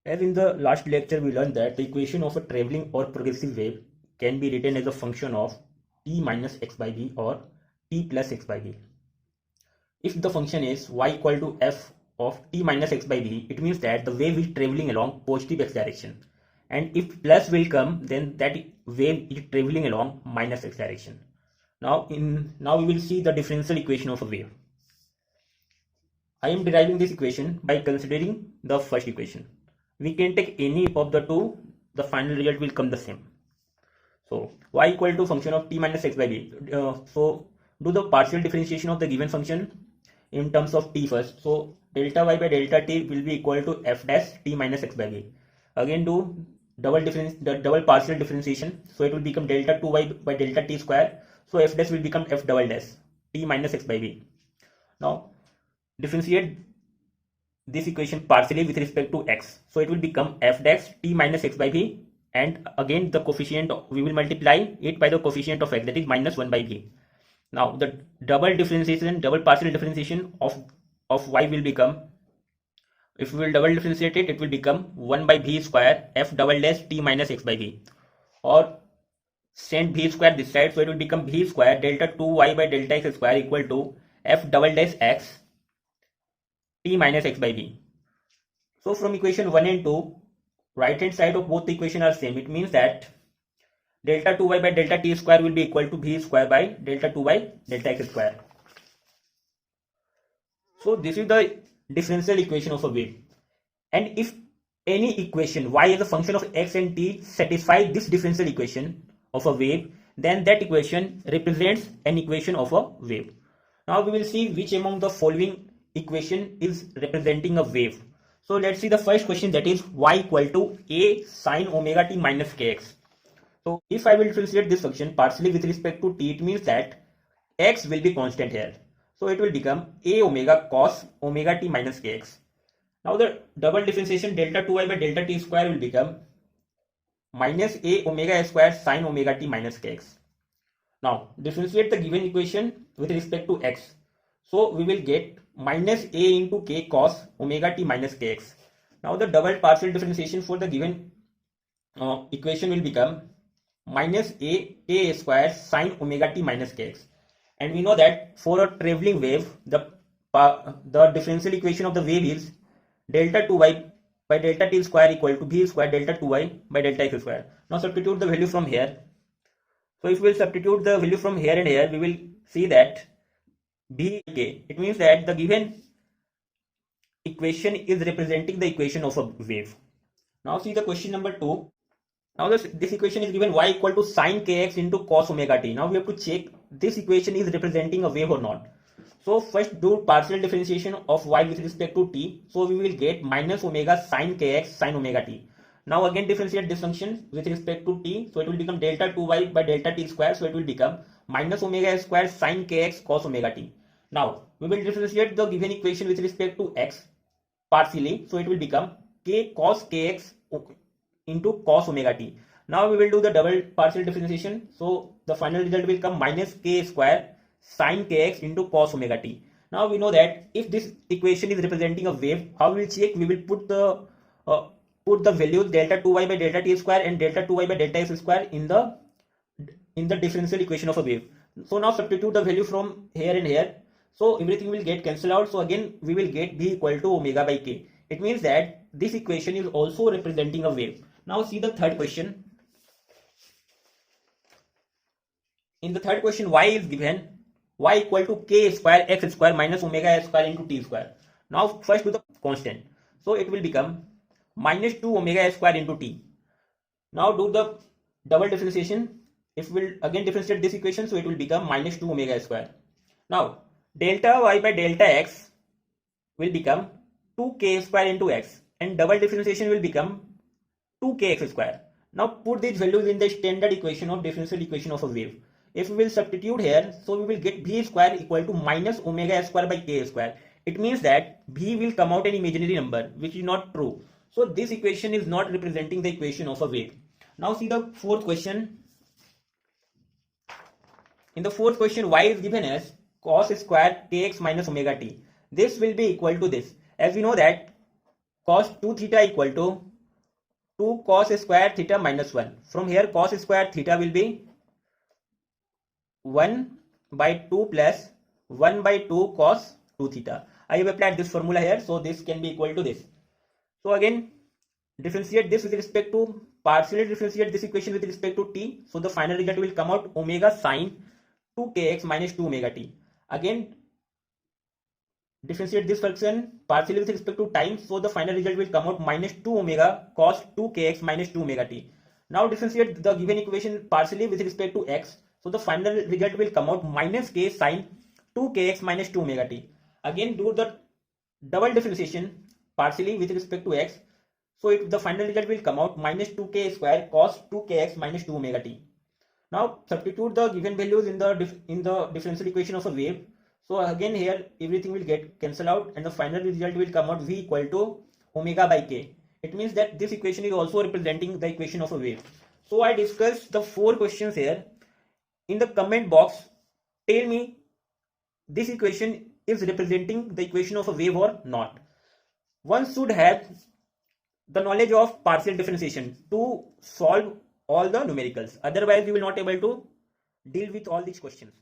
As in the last lecture, we learned that the equation of a traveling or progressive wave can be written as a function of t minus x by b or t plus x by b. If the function is y equal to f of t minus x by b, it means that the wave is traveling along positive x direction. And if plus will come, then that wave is traveling along minus x direction. Now we will see the differential equation of a wave. I am deriving this equation by considering the first equation. We can take any of the two, the final result will come the same. So y equal to function of t minus x by b. So do the partial differentiation of the given function in terms of t first. So delta y by delta t will be equal to f dash t minus x by b. Again do double partial differentiation. So it will become delta 2y by delta t square. So f dash will become f double dash t minus x by b. Now differentiate this equation partially with respect to x. So it will become f dash t minus x by b, and again the coefficient we will multiply it by the coefficient of x, that is minus 1 by b. Now the double partial differentiation of y will become, if we will double differentiate it, it will become 1 by b square f double dash t minus x by b, or send b square this side, so it will become b square delta 2y by delta x square equal to f double dash x t minus x by b. So from equation 1 and 2, right hand side of both the equation are same. It means that delta 2y by delta t square will be equal to b square by delta 2 by delta x square. So this is the differential equation of a wave. And if any equation y is a function of x and t satisfy this differential equation of a wave, then that equation represents an equation of a wave. Now we will see which among the following equation is representing a wave. So let's see the first question, that is y equal to a sine omega t minus kx. So if I will differentiate this function partially with respect to t, it means that x will be constant here. So it will become a omega cos omega t minus kx. Now the double differentiation delta 2y by delta t square will become minus a omega square sine omega t minus kx. Now differentiate the given equation with respect to x. So we will get minus a into k cos omega t minus kx. Now the double partial differentiation for the given equation will become minus a k square sine omega t minus kx. And we know that for a traveling wave, the differential equation of the wave is delta 2y by delta t square equal to b square delta 2y by delta x square. Now substitute the value from here. So if we will substitute the value from here and here, we will see that b k, it means that the given equation is representing the equation of a wave. Now see the question number 2. Now this equation is given y equal to sine kx into cos omega t. Now we have to check this equation is representing a wave or not. So first do partial differentiation of y with respect to t. So we will get minus omega sine kx sine omega t. Now again differentiate this function with respect to t. So it will become delta 2y by delta t square. So it will become minus omega square sine kx cos omega t. Now we will differentiate the given equation with respect to x partially. So it will become k cos kx into cos omega t. Now we will do the double partial differentiation. So the final result will come minus k square sine kx into cos omega t. Now we know that if this equation is representing a wave, how we will check? We will put the values delta 2y by delta t square and delta 2y by delta x square in the differential equation of a wave. So now substitute the value from here and here. So everything will get cancelled out. So again we will get b equal to omega by k. It means that this equation is also representing a wave. Now see the third question. In the third question, y is given y equal to k square x square minus omega square into t square. Now first do the constant. So it will become minus 2 omega square into t. Now do the double differentiation. If we will again differentiate this equation, so it will become minus 2 omega square. Now delta y by delta x will become 2k square into x, and double differentiation will become 2kx square. Now put these values in the standard equation of differential equation of a wave. If we will substitute here, so we will get b square equal to minus omega square by k square. It means that b will come out an imaginary number, which is not true. So this equation is not representing the equation of a wave. Now see the fourth question. In the fourth question, y is given as cos square kx minus omega t. This will be equal to this. As we know that cos 2 theta equal to 2 cos square theta minus 1. From here cos square theta will be 1 by 2 plus 1 by 2 cos 2 theta. I have applied this formula here, so this can be equal to this. So again, differentiate this with respect to, partially differentiate this equation with respect to t. So the final result will come out omega sine 2kx minus 2 omega t. Again, differentiate this function partially with respect to time. So the final result will come out minus 2 omega cos 2kx minus 2 omega t. Now differentiate the given equation partially with respect to x. So the final result will come out minus k sine 2kx minus 2 omega t. Again, do the double differentiation partially with respect to x. So the final result will come out minus 2k square cos 2kx minus 2 omega t. Now substitute the given values in the differential equation of a wave. So again here everything will get cancelled out and the final result will come out v equal to omega by k. It means that this equation is also representing the equation of a wave. So I discussed the 4 questions here. In the comment box, tell me this equation is representing the equation of a wave or not. One should have the knowledge of partial differentiation to solve all the numericals. Otherwise, you will not able to deal with all these questions.